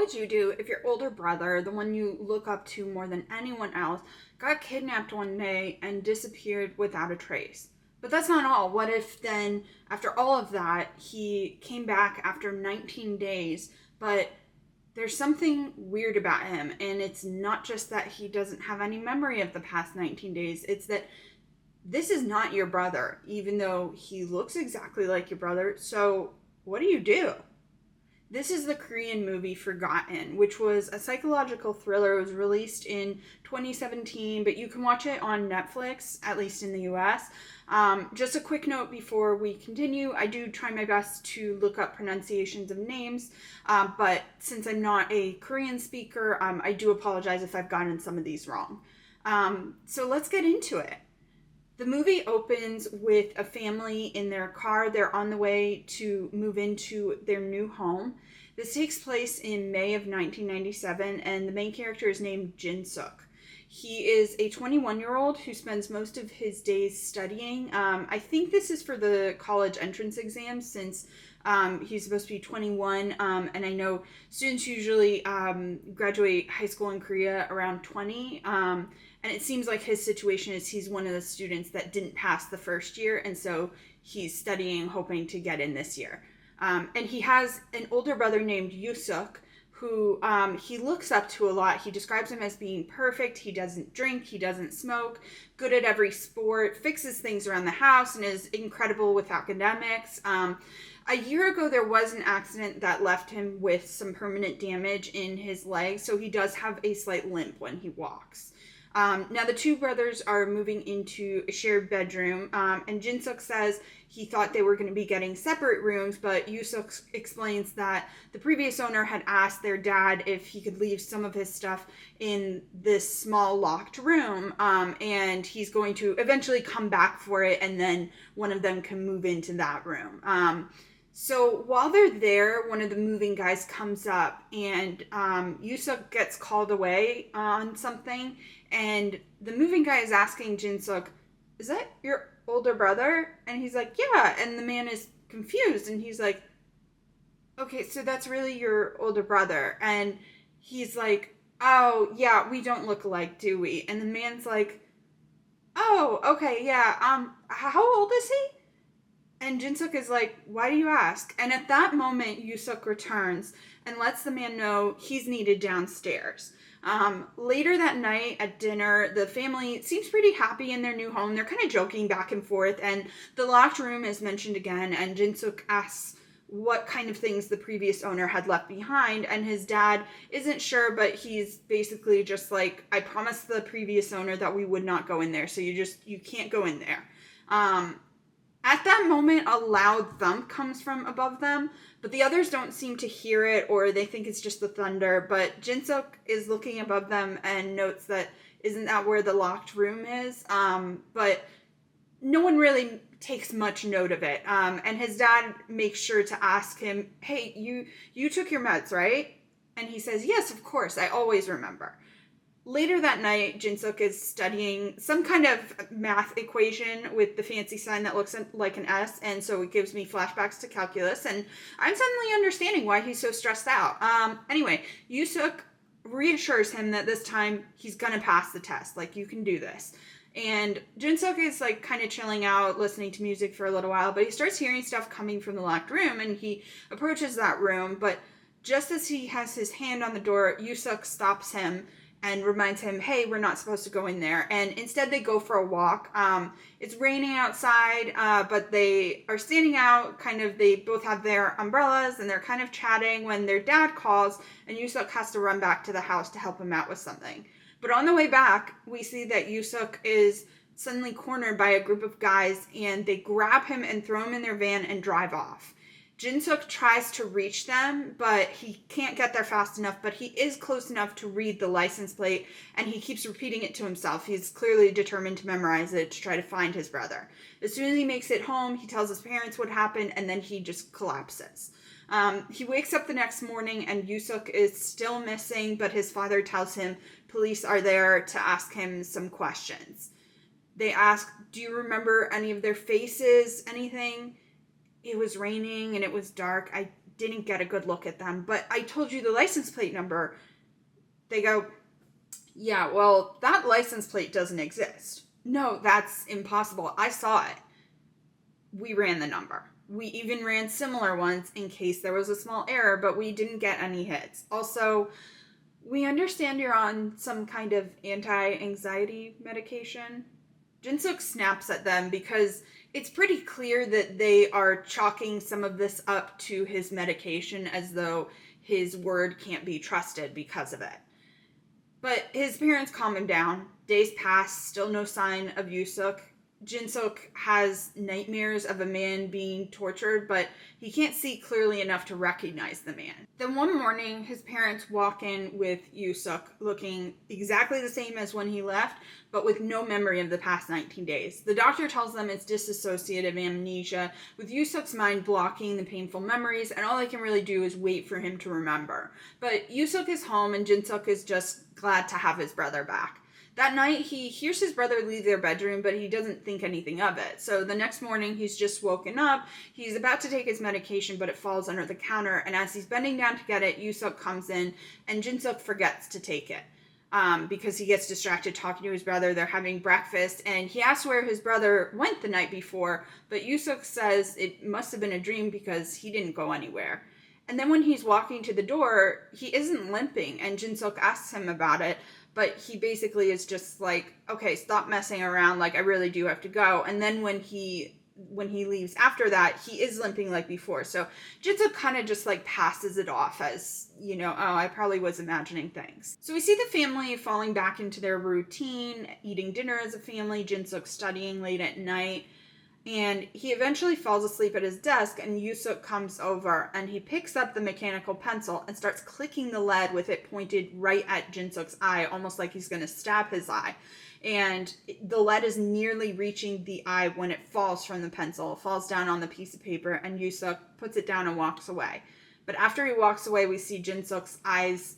would you do if your older brother, the one you look up to more than anyone else, got kidnapped one day and disappeared without a trace? But that's not all. What if then, after all of that, he came back after 19 days, but there's something weird about him, and it's not just that he doesn't have any memory of the past 19 days, it's that this is not your brother, even though he looks exactly like your brother. So what do you do? This is the Korean movie Forgotten, which was a psychological thriller. It was released in 2017, but you can watch it on Netflix, at least in the US. Just a quick note before we continue, I do try my best to look up pronunciations of names, but since I'm not a Korean speaker, I do apologize if I've gotten some of these wrong. So let's get into it. The movie opens with a family in their car. They're on the way to move into their new home. This takes place in May of 1997, and the main character is named Jin-seok. He is a 21-year-old who spends most of his days studying. I think this is for the college entrance exam, since he's supposed to be 21, and I know students usually graduate high school in Korea around 20, and it seems like his situation is he's one of the students that didn't pass the first year, and so he's studying, hoping to get in this year. And he has an older brother named Yu-seok, who he looks up to a lot. He describes him as being perfect. He doesn't drink, he doesn't smoke, good at every sport, fixes things around the house, and is incredible with academics. A year ago, there was an accident that left him with some permanent damage in his leg, so he does have a slight limp when he walks. Now, the two brothers are moving into a shared bedroom, and Jin-seok says he thought they were going to be getting separate rooms, but Yu-seok explains that the previous owner had asked their dad if he could leave some of his stuff in this small locked room, and he's going to eventually come back for it, and then one of them can move into that room. So while they're there, one of the moving guys comes up, and Yu-seok gets called away on something, and the moving guy is asking Jin-seok, "Is that your older brother?" And he's like, "Yeah." And the man is confused, and he's like, "Okay, so that's really your older brother." And he's like, "Oh, yeah, we don't look alike, do we?" And the man's like, "Oh, okay, yeah, how old is he?" And Jin-seok is like, "Why do you ask?" And at that moment, Yu-seok returns and lets the man know he's needed downstairs. Later that night at dinner, the family seems pretty happy in their new home. They're kind of joking back and forth, and the locked room is mentioned again, and Jin-seok asks what kind of things the previous owner had left behind, and his dad isn't sure, but he's basically just like, "I promised the previous owner that we would not go in there, so you can't go in there." At that moment, a loud thump comes from above them, but the others don't seem to hear it, or they think it's just the thunder. But Jin-seok is looking above them and notes that, isn't that where the locked room is? But no one really takes much note of it. And his dad makes sure to ask him, "Hey, you took your meds, right?" And he says, "Yes, of course, I always remember." Later that night, Jin-seok is studying some kind of math equation with the fancy sign that looks like an S, and so it gives me flashbacks to calculus, and I'm suddenly understanding why he's so stressed out. Anyway, Yu-seok reassures him that this time he's gonna pass the test, like, you can do this. And Jin-seok is like kind of chilling out, listening to music for a little while, but he starts hearing stuff coming from the locked room, and he approaches that room, but just as he has his hand on the door, Yu-seok stops him and reminds him, "Hey, we're not supposed to go in there." And instead they go for a walk. It's raining outside, but they are standing out, they both have their umbrellas, and they're kind of chatting when their dad calls, and Yu-seok has to run back to the house to help him out with something. But on the way back, we see that Yu-seok is suddenly cornered by a group of guys, and they grab him and throw him in their van and drive off. Jin-seok tries to reach them, but he can't get there fast enough, but he is close enough to read the license plate, and he keeps repeating it to himself. He's clearly determined to memorize it to try to find his brother. As soon as he makes it home, he tells his parents what happened, and then he just collapses. He wakes up the next morning, and Yu-seok is still missing, but his father tells him police are there to ask him some questions. They ask, "Do you remember any of their faces, anything?" "It was raining and it was dark. I didn't get a good look at them, but I told you the license plate number. They go, yeah, well, that license plate doesn't exist. No, that's impossible. I saw it. We ran the number. We even ran similar ones in case there was a small error, but we didn't get any hits. Also, we understand you're on some kind of anti-anxiety medication. Jin-seok snaps at them because it's pretty clear that they are chalking some of this up to his medication as though his word can't be trusted because of it. But his parents calm him down. Days pass, still no sign of Yu-seok. Jin-seok has nightmares of a man being tortured, but he can't see clearly enough to recognize the man. Then one morning, his parents walk in with Yu-seok looking exactly the same as when he left, but with no memory of the past 19 days. The doctor tells them it's dissociative amnesia, with Yu-seok's mind blocking the painful memories, and all they can really do is wait for him to remember. But Yu-seok is home, and Jin-seok is just glad to have his brother back. That night, he hears his brother leave their bedroom, but he doesn't think anything of it. So the next morning, he's just woken up. He's about to take his medication, but it falls under the counter. And as he's bending down to get it, Yu-seok comes in, and Jin-seok forgets to take it because he gets distracted talking to his brother. They're having breakfast, and he asks where his brother went the night before, but Yu-seok says it must have been a dream because he didn't go anywhere. And then when he's walking to the door, he isn't limping, and Jin-seok asks him about it. But he basically is just like, okay, stop messing around. Like, I really do have to go. And then when he leaves after that, he is limping like before. So Jin-seok kind of just like passes it off as, you know, oh, I probably was imagining things. So we see the family falling back into their routine, eating dinner as a family, Jin-seok studying late at night. And he eventually falls asleep at his desk, and Yu-seok comes over, and he picks up the mechanical pencil and starts clicking the lead with it pointed right at Jin-seok's eye, almost like he's going to stab his eye. And the lead is nearly reaching the eye when it falls from the pencil. It falls down on the piece of paper, and Yu-seok puts it down and walks away. But after he walks away, we see Jin-seok's eyes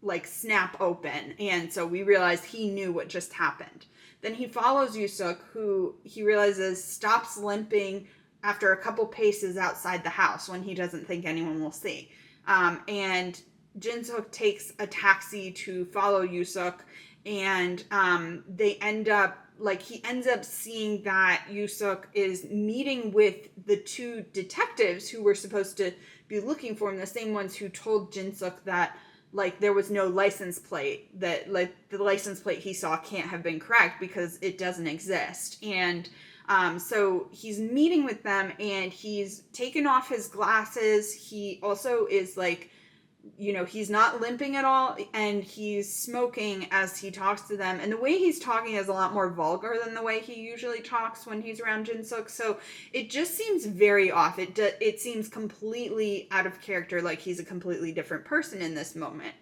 like snap open, and so we realize he knew what just happened. Then he follows Yu-seok, who he realizes stops limping after a couple paces outside the house when he doesn't think anyone will see. And Jin-seok takes a taxi to follow Yu-seok, and he ends up seeing that Yu-seok is meeting with the two detectives who were supposed to be looking for him, the same ones who told Jin-seok that like there was no license plate, that like the license plate he saw can't have been correct because it doesn't exist. And so he's meeting with them, and he's taken off his glasses. He also is like, you know, he's not limping at all, and he's smoking as he talks to them. And the way he's talking is a lot more vulgar than the way he usually talks when he's around Jin-seok. So it just seems very off. It seems completely out of character, like he's a completely different person in this moment.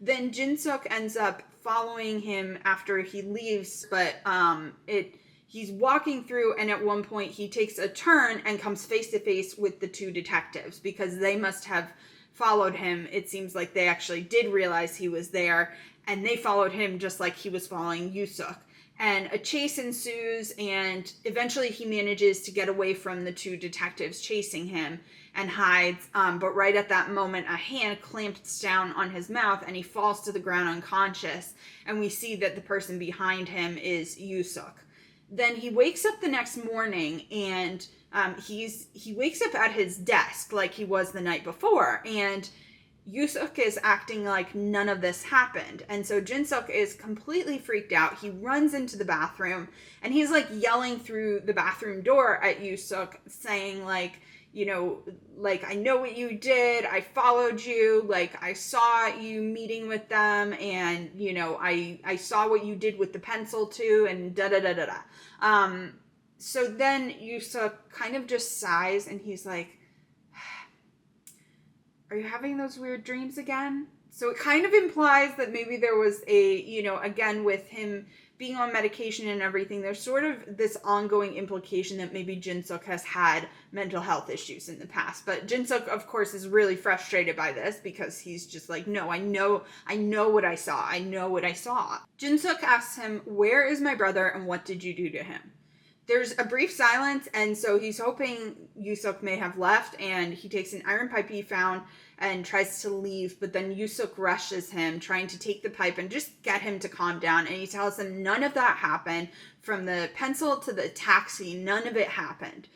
Then Jin-seok ends up following him after he leaves, but he's walking through, and at one point he takes a turn and comes face to face with the two detectives because they must have followed him. It seems like they actually did realize he was there, and they followed him just like he was following Yu-seok. And a chase ensues, and eventually he manages to get away from the two detectives chasing him and hides. But right at that moment, a hand clamps down on his mouth, and he falls to the ground unconscious. And we see that the person behind him is Yu-seok. Then he wakes up the next morning, and he wakes up at his desk like he was the night before, and Yu-seok is acting like none of this happened. And so Jin-seok is completely freaked out. He runs into the bathroom, and he's like yelling through the bathroom door at Yu-seok, saying like, you know, like, I know what you did. I followed you. Like, I saw you meeting with them, and, you know, I saw what you did with the pencil too, and da-da-da-da-da. So then Yu-seok kind of just sighs, and he's like, are you having those weird dreams again? So it kind of implies that maybe there was a, you know, again, with him being on medication and everything, there's sort of this ongoing implication that maybe Jin-seok has had mental health issues in the past. But Jin-seok, of course, is really frustrated by this because he's just like, no, I know what I saw. I know what I saw. Jin-seok asks him, where is my brother and what did you do to him? There's a brief silence, and so he's hoping Yu-seok may have left, and he takes an iron pipe he found and tries to leave, but then Yu-seok rushes him, trying to take the pipe and just get him to calm down, and he tells him none of that happened. From the pencil to the taxi, none of it happened.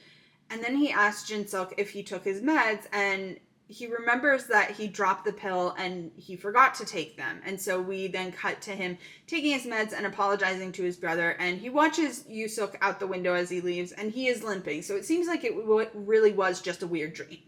And then he asks Jin-seok if he took his meds, and he remembers that he dropped the pill and he forgot to take them. And so we then cut to him taking his meds and apologizing to his brother. And he watches Yu-seok out the window as he leaves, and he is limping. So it seems like it really was just a weird dream.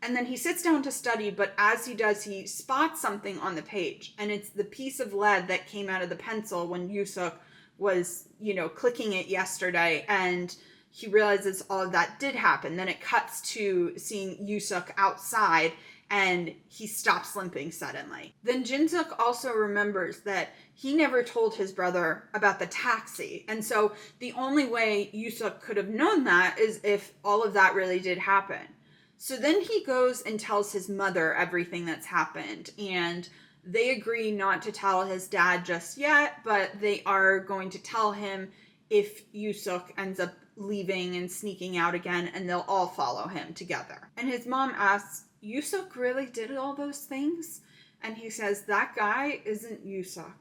And then he sits down to study, but as he does, he spots something on the page. And it's the piece of lead that came out of the pencil when Yu-seok was, clicking it yesterday. And he realizes all of that did happen. Then it cuts to seeing Yu-seok outside, and he stops limping suddenly. Then Jin-seok also remembers that he never told his brother about the taxi. And so the only way Yu-seok could have known that is if all of that really did happen. So then he goes and tells his mother everything that's happened. And they agree not to tell his dad just yet, but they are going to tell him if Yu-seok ends up leaving and sneaking out again, and they'll all follow him together. And his mom asks, Yu-seok really did all those things? And he says, that guy isn't Yu-seok.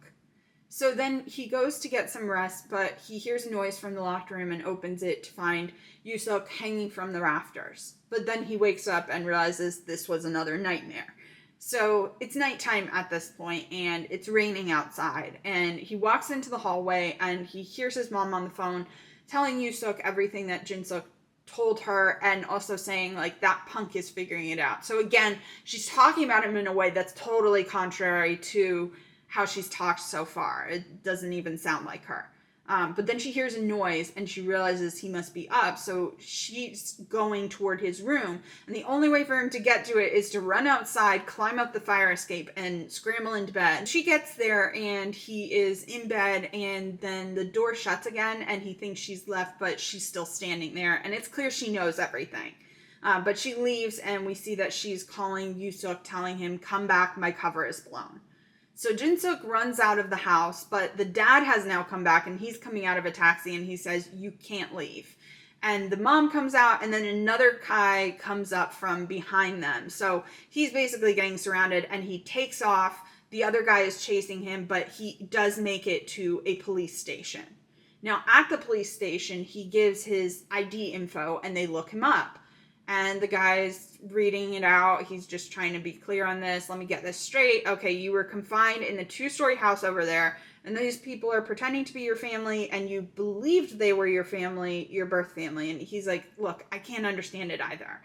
So then he goes to get some rest, but he hears a noise from the locked room and opens it to find Yu-seok hanging from the rafters. But then he wakes up and realizes this was another nightmare. So it's nighttime at this point, and it's raining outside. And he walks into the hallway, and he hears his mom on the phone telling Yu-seok everything that Jin-seok told her, and also saying, that punk is figuring it out. So again, she's talking about him in a way that's totally contrary to how she's talked so far. It doesn't even sound like her. But then she hears a noise, and she realizes he must be up, so she's going toward his room. And the only way for him to get to it is to run outside, climb up the fire escape, and scramble into bed. She gets there, and he is in bed, and then the door shuts again, and he thinks she's left, but she's still standing there. And it's clear she knows everything. But she leaves, and we see that she's calling Yu-seok, telling him, come back, my cover is blown. So Jin-seok runs out of the house, but the dad has now come back, and he's coming out of a taxi, and he says, you can't leave. And the mom comes out, and then another guy comes up from behind them. So he's basically getting surrounded, and he takes off. The other guy is chasing him, but he does make it to a police station. Now, at the police station, he gives his ID info, and they look him up. And the guy's reading it out. He's just trying to be clear on this. Let me get this straight. Okay, you were confined in the 2-story house over there, and these people are pretending to be your family, and you believed they were your family, your birth family. And he's like, look, I can't understand it either.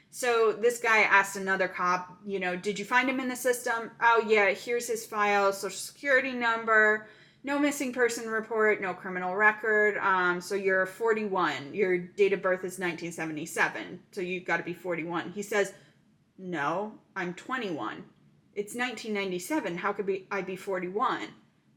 So this guy asked another cop, did you find him in the system? Oh, yeah, here's his file, social security number, no missing person report, no criminal record. So you're 41. Your date of birth is 1977. So you've got to be 41. He says, no, I'm 21. It's 1997. How could I be 41?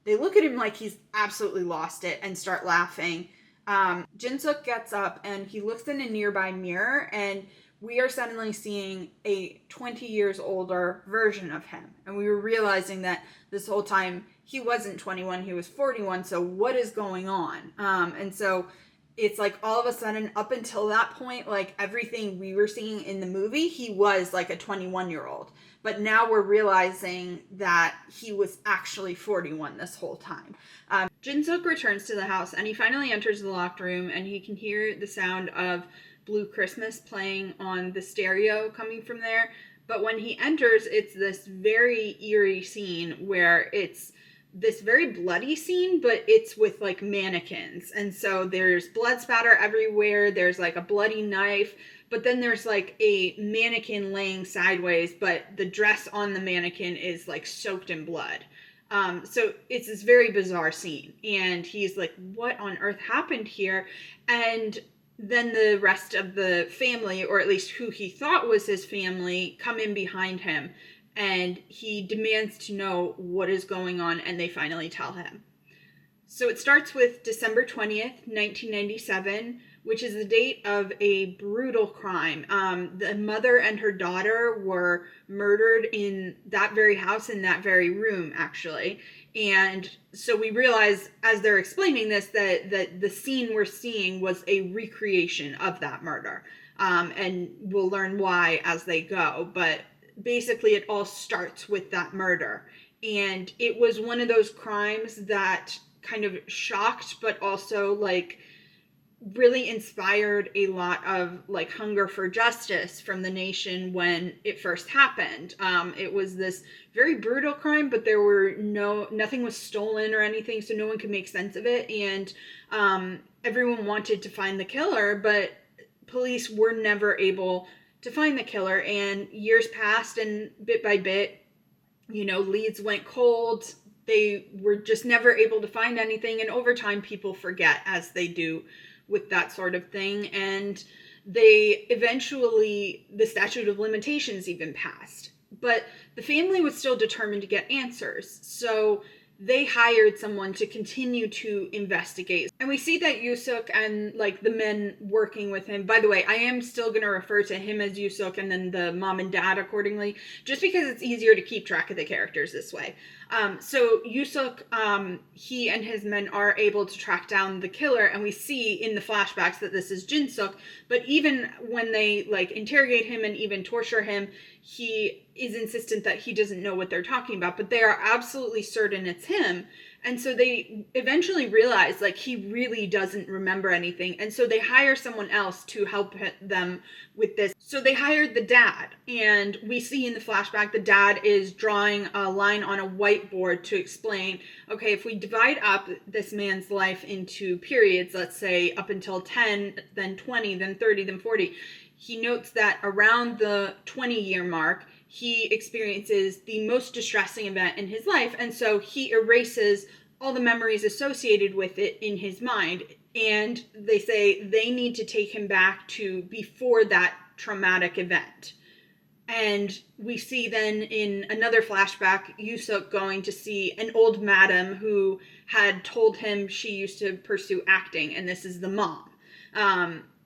They look at him like he's absolutely lost it and start laughing. Jin-seok gets up and he looks in a nearby mirror, and we are suddenly seeing a 20 years older version of him. And we were realizing that this whole time he wasn't 21, he was 41. So what is going on? And so it's like all of a sudden, up until that point, everything we were seeing in the movie, he was like a 21-year-old. But now we're realizing that he was actually 41 this whole time. Jin-seok returns to the house, and he finally enters the locked room, and he can hear the sound of Blue Christmas playing on the stereo coming from there. But when he enters, it's this very eerie scene where it's this very bloody scene, but it's with mannequins. And so there's blood spatter everywhere. There's a bloody knife, but then there's a mannequin laying sideways, but the dress on the mannequin is soaked in blood. So it's this very bizarre scene. And he's like, what on earth happened here? And then the rest of the family, or at least who he thought was his family, come in behind him, and he demands to know what is going on, and they finally tell him. So it starts with December 20th, 1997. which is the date of a brutal crime. The mother and her daughter were murdered in that very house, in that very room, actually. And so we realize, as they're explaining this, that the scene we're seeing was a recreation of that murder. And we'll learn why as they go. But basically, it all starts with that murder. And it was one of those crimes that kind of shocked, but also like really inspired a lot of like hunger for justice from the nation when it first happened. It was this very brutal crime, but there were nothing was stolen or anything, so no one could make sense of it. And everyone wanted to find the killer, but police were never able to find the killer. And years passed, and bit by bit, leads went cold. They were just never able to find anything. And over time, people forget, as they do with that sort of thing. And they eventually, the statute of limitations even passed. But the family was still determined to get answers. So they hired someone to continue to investigate. And we see that Yu-seok and like the men working with him, by the way, I am still going to refer to him as Yu-seok and then the mom and dad accordingly, just because it's easier to keep track of the characters this way. So Yu-seok, he and his men are able to track down the killer, and we see in the flashbacks that this is Jin-seok, but even when they like interrogate him and even torture him, he is insistent that he doesn't know what they're talking about, but they are absolutely certain it's him. And so they eventually realize like he really doesn't remember anything. And so they hire someone else to help them with this. So they hired the dad, and we see in the flashback the dad is drawing a line on a whiteboard to explain, okay, if we divide up this man's life into periods, let's say up until 10, then 20, then 30, then 40, he notes that around the 20-year mark, he experiences the most distressing event in his life. And so he erases all the memories associated with it in his mind. And they say they need to take him back to before that traumatic event. And we see then in another flashback, Yu-seok going to see an old madam who had told him she used to pursue acting. And this is the mom.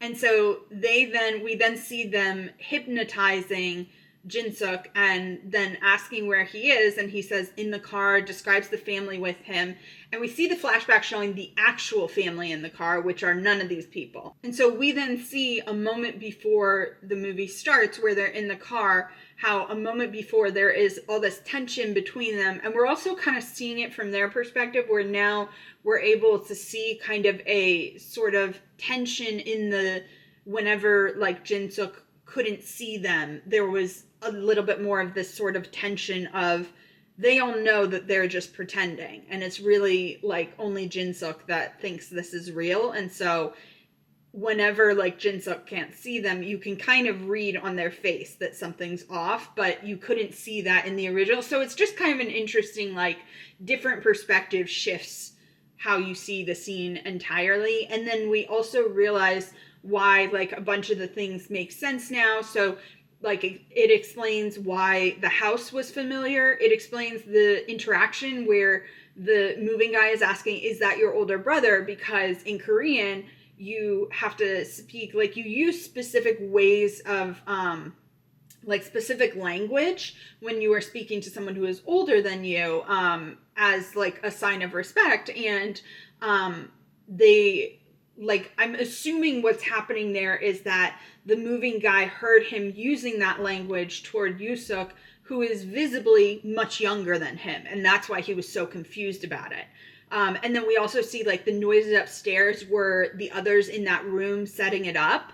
And so we then see them hypnotizing Jin-seok and then asking where he is, and he says in the car, describes the family with him, and we see the flashback showing the actual family in the car, which are none of these people. And so we then see a moment before the movie starts where they're in the car, how a moment before there is all this tension between them, and we're also kind of seeing it from their perspective, where now we're able to see kind of a sort of tension in the, whenever like Jin-seok couldn't see them, there was a little bit more of this sort of tension of they all know that they're just pretending, and it's really like only Jin-seok that thinks this is real. And so whenever like Jin-seok can't see them, you can kind of read on their face that something's off, but you couldn't see that in the original. So it's just kind of an interesting, like, different perspective shifts how you see the scene entirely. And then we also realize why like a bunch of the things make sense now. So like it explains why the house was familiar. It explains the interaction where the moving guy is asking, is that your older brother? Because in Korean, you have to speak, like you use specific ways of, like specific language when you are speaking to someone who is older than you, as like a sign of respect. And I'm assuming what's happening there is that the moving guy heard him using that language toward Yu-seok, who is visibly much younger than him. And that's why he was so confused about it. And then we also see like the noises upstairs were the others in that room setting it up,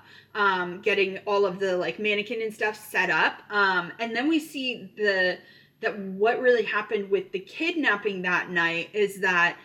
getting all of the like mannequin and stuff set up. And then we see that what really happened with the kidnapping that night is that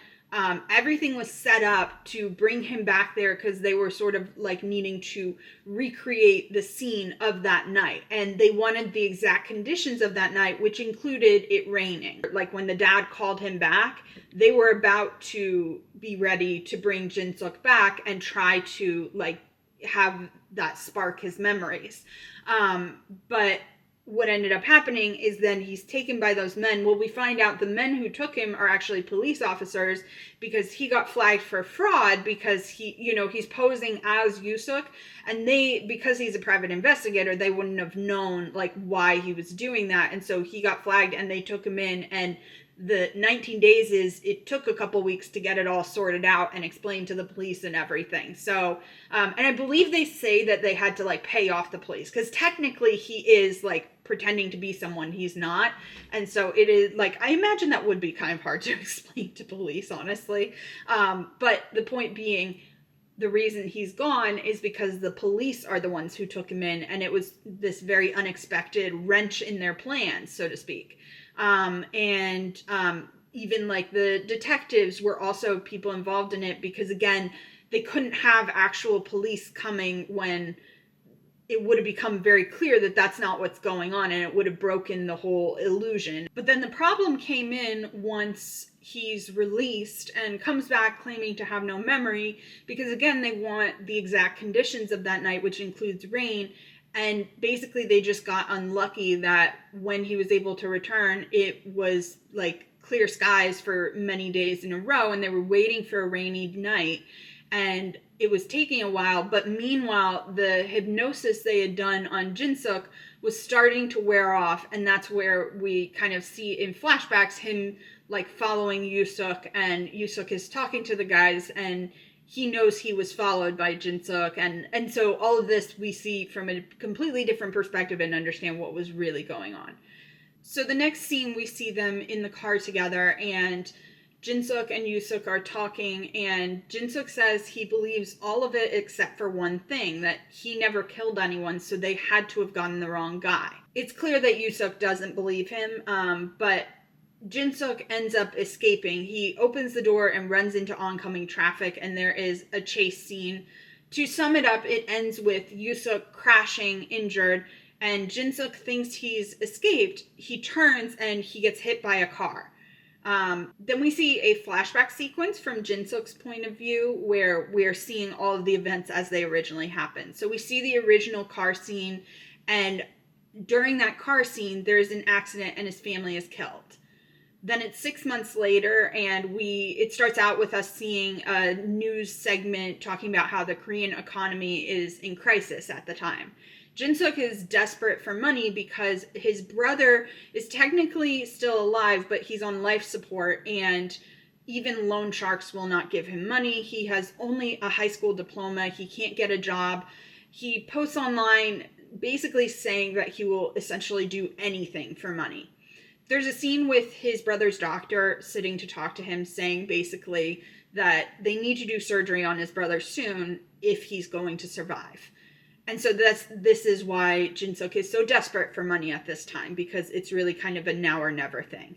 everything was set up to bring him back there because they were sort of like needing to recreate the scene of that night. And they wanted the exact conditions of that night, which included it raining. Like when the dad called him back, they were about to be ready to bring Jin-seok back and try to like have that spark his memories. But what ended up happening is then he's taken by those men. Well, we find out the men who took him are actually police officers because he got flagged for fraud because he's posing as Yu-seok, and because he's a private investigator, they wouldn't have known like why he was doing that. And so he got flagged and they took him in, and the 19 days it took a couple weeks to get it all sorted out and explained to the police and everything. So, and I believe they say that they had to like pay off the police because technically he is like pretending to be someone he's not. And so it is like, I imagine that would be kind of hard to explain to police, honestly. But the point being, the reason he's gone is because the police are the ones who took him in, and it was this very unexpected wrench in their plans, so to speak. Even like the detectives were also people involved in it because, again, they couldn't have actual police coming when it would have become very clear that that's not what's going on, and it would have broken the whole illusion. But then the problem came in once he's released and comes back claiming to have no memory because, again, they want the exact conditions of that night, which includes rain. And basically they just got unlucky that when he was able to return, it was like clear skies for many days in a row, and they were waiting for a rainy night, and it was taking a while. But meanwhile, the hypnosis they had done on Jin-seok was starting to wear off, and that's where we kind of see in flashbacks him like following Yu-seok, and Yu-seok is talking to the guys, and he knows he was followed by Jin-seok, and so all of this we see from a completely different perspective and understand what was really going on. So the next scene, we see them in the car together, and Jin-seok and Yu-seok are talking, and Jin-seok says he believes all of it except for one thing, that he never killed anyone, so they had to have gotten the wrong guy. It's clear that Yu-seok doesn't believe him, but Jin-seok ends up escaping. He opens the door and runs into oncoming traffic, and there is a chase scene. To sum it up, it ends with Yu-seok crashing, injured, and Jin-seok thinks he's escaped. He turns and he gets hit by a car. Then we see a flashback sequence from Jin-seok's point of view where we're seeing all of the events as they originally happened. So we see the original car scene, and during that car scene, there's an accident and his family is killed. Then it's 6 months later, and it starts out with us seeing a news segment talking about how the Korean economy is in crisis at the time. Jin-seok is desperate for money because his brother is technically still alive, but he's on life support, and even loan sharks will not give him money. He has only a high school diploma. He can't get a job. He posts online basically saying that he will essentially do anything for money. There's a scene with his brother's doctor sitting to talk to him, saying basically that they need to do surgery on his brother soon if he's going to survive. And so this is why Jin-seok is so desperate for money at this time, because it's really kind of a now or never thing.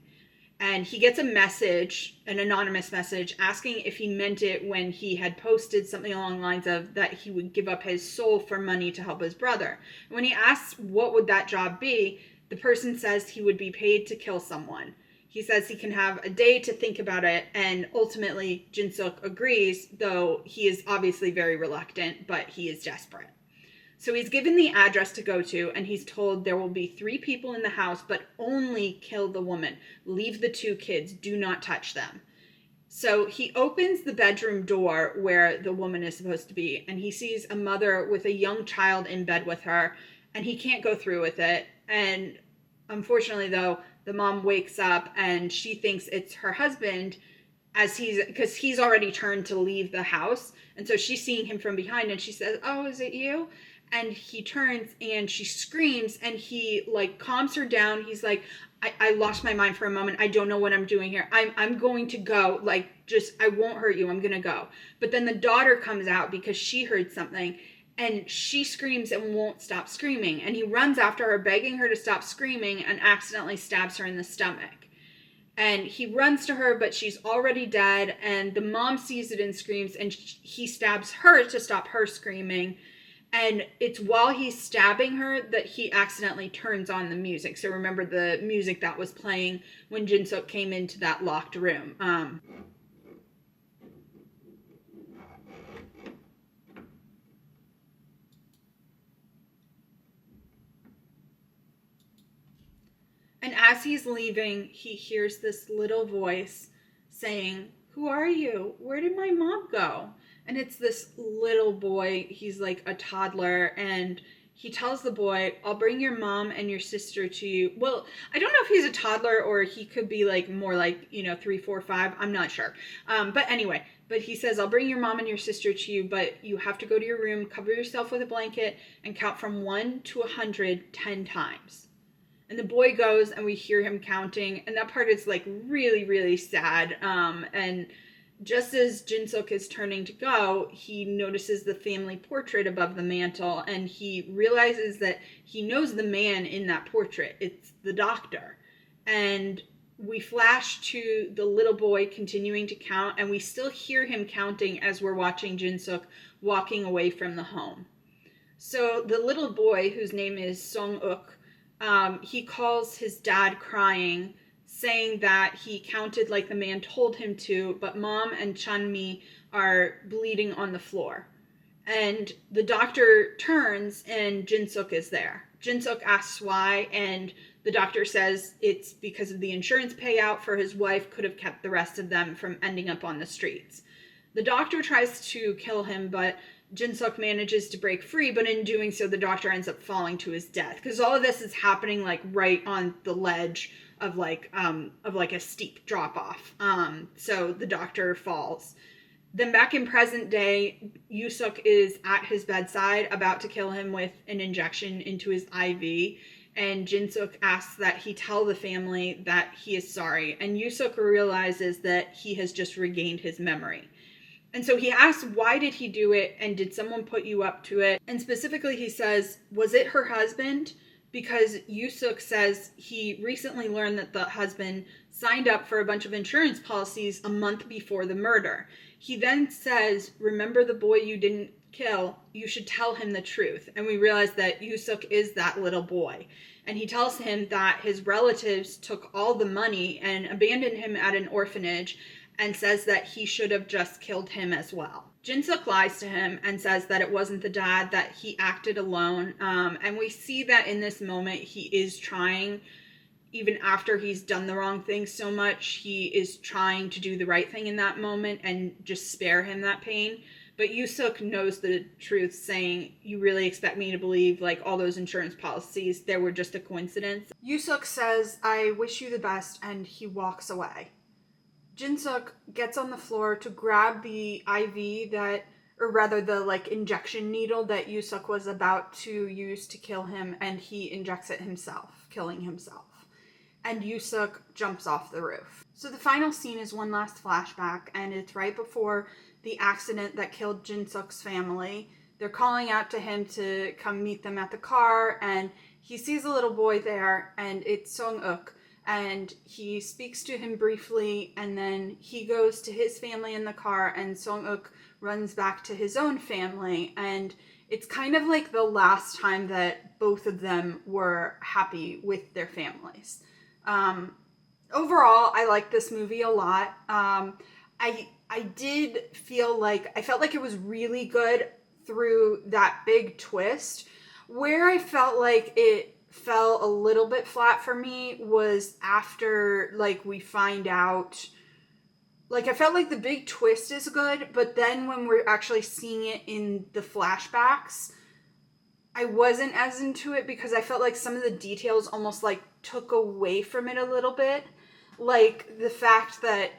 And he gets a message, an anonymous message, asking if he meant it when he had posted something along the lines of that he would give up his soul for money to help his brother. And when he asks what would that job be, the person says he would be paid to kill someone. He says he can have a day to think about it, and ultimately Jin-seok agrees, though he is obviously very reluctant, but he is desperate. So he's given the address to go to, and he's told there will be 3 people in the house, but only kill the woman. Leave the 2 kids. Do not touch them. So he opens the bedroom door where the woman is supposed to be, and he sees a mother with a young child in bed with her, and he can't go through with it. And unfortunately, though, the mom wakes up and she thinks it's her husband because he's already turned to leave the house. And so she's seeing him from behind, and she says, "Oh, is it you?" And he turns and she screams, and he like calms her down. He's like, I lost my mind for a moment. I don't know what I'm doing here. I'm going to go. Like, just, I won't hurt you. I'm going to go. But then the daughter comes out because she heard something, and she screams and won't stop screaming. And he runs after her, begging her to stop screaming, and accidentally stabs her in the stomach. And he runs to her, but she's already dead. And the mom sees it and screams, and he stabs her to stop her screaming. And it's while he's stabbing her that he accidentally turns on the music. So remember the music that was playing when Jin-seok came into that locked room. as he's leaving, he hears this little voice saying, "Who are you? Where did my mom go?" And it's this little boy. He's like a toddler, and he tells the boy, "I'll bring your mom and your sister to you." Well, I don't know if he's a toddler or he could be like more like, 3, 4, 5. I'm not sure. But anyway, but he says, "I'll bring your mom and your sister to you, but you have to go to your room, cover yourself with a blanket, and count from 1 to 100 10 times." And the boy goes, and we hear him counting, and that part is like really, really sad. And just as Jin-seok is turning to go, he notices the family portrait above the mantle, and he realizes that he knows the man in that portrait. It's the doctor. And we flash to the little boy continuing to count, and we still hear him counting as we're watching Jin-seok walking away from the home. So the little boy, whose name is Song-uk, he calls his dad crying, saying that he counted like the man told him to, but Mom and Chun-mi are bleeding on the floor. And the doctor turns, and Jin-seok is there. Jin-seok asks why, and the doctor says it's because of the insurance payout for his wife could have kept the rest of them from ending up on the streets. The doctor tries to kill him, but Jin-seok manages to break free, but in doing so, the doctor ends up falling to his death. Because all of this is happening like right on the ledge of like a steep drop off. So the doctor falls. Then back in present day, Yu-seok is at his bedside about to kill him with an injection into his IV. And Jin-seok asks that he tell the family that he is sorry. And Yu-seok realizes that he has just regained his memory. And so he asks, why did he do it? And did someone put you up to it? And specifically, he says, was it her husband? Because Yu-seok says he recently learned that the husband signed up for a bunch of insurance policies a month before the murder. He then says, remember the boy you didn't kill? You should tell him the truth. And we realize that Yu-seok is that little boy. And he tells him that his relatives took all the money and abandoned him at an orphanage, and says that he should have just killed him as well. Jin-seok lies to him and says that it wasn't the dad, that he acted alone. And we see that in this moment, he is trying, even after he's done the wrong thing so much, he is trying to do the right thing in that moment and just spare him that pain. But Yu-seok knows the truth, saying, you really expect me to believe like all those insurance policies, they were just a coincidence? Yu-seok says, I wish you the best, and he walks away. Jin-seok gets on the floor to grab the IV the injection needle that Yu-seok was about to use to kill him, and he injects it himself, killing himself. And Yu-seok jumps off the roof. So the final scene is one last flashback, and it's right before the accident that killed Jin-seok's family. They're calling out to him to come meet them at the car, and he sees a little boy there, and it's Song-uk. And he speaks to him briefly, and then he goes to his family in the car, and Song-uk runs back to his own family. And it's kind of like the last time that both of them were happy with their families. Overall, I like this movie a lot. I felt like it was really good through that big twist. Where I felt like it fell a little bit flat for me was after we find out, I felt like the big twist is good, but then when we're actually seeing it in the flashbacks, I wasn't as into it because I felt like some of the details almost took away from it a little bit. Like the fact that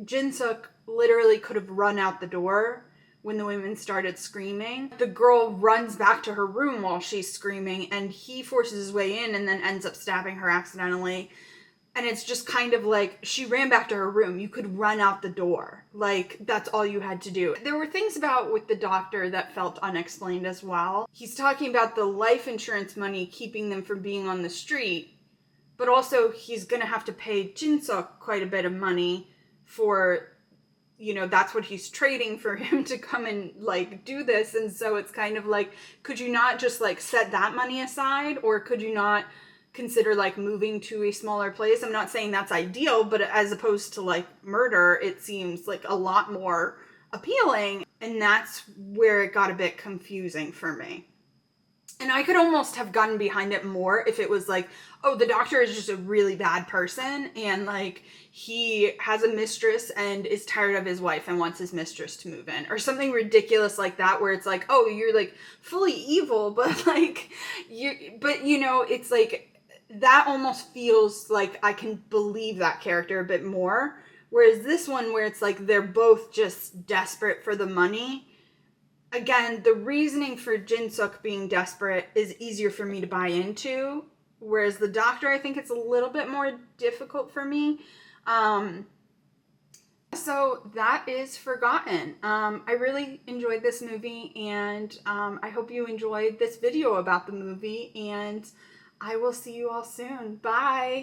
Jin-seok literally could have run out the door when the women started screaming. The girl runs back to her room while she's screaming, and he forces his way in and then ends up stabbing her accidentally. And it's just kind of like, she ran back to her room. You could run out the door. That's all you had to do. There were things with the doctor that felt unexplained as well. He's talking about the life insurance money keeping them from being on the street, but also he's gonna have to pay Jin-seok quite a bit of money for, that's what he's trading for him to come and do this. And so it's kind of could you not just set that money aside, or could you not consider moving to a smaller place? I'm not saying that's ideal, but as opposed to murder, it seems a lot more appealing. And that's where it got a bit confusing for me. And I could almost have gotten behind it more if it was like, oh, the doctor is just a really bad person and like he has a mistress and is tired of his wife and wants his mistress to move in, or something ridiculous like that, where it's like, oh, you're like fully evil, but like it's like that almost feels like I can believe that character a bit more. Whereas this one, where it's like they're both just desperate for the money. Again, the reasoning for Jin-seok being desperate is easier for me to buy into, whereas the doctor, I think it's a little bit more difficult for me. So that is Forgotten. I really enjoyed this movie, and I hope you enjoyed this video about the movie, and I will see you all soon. Bye!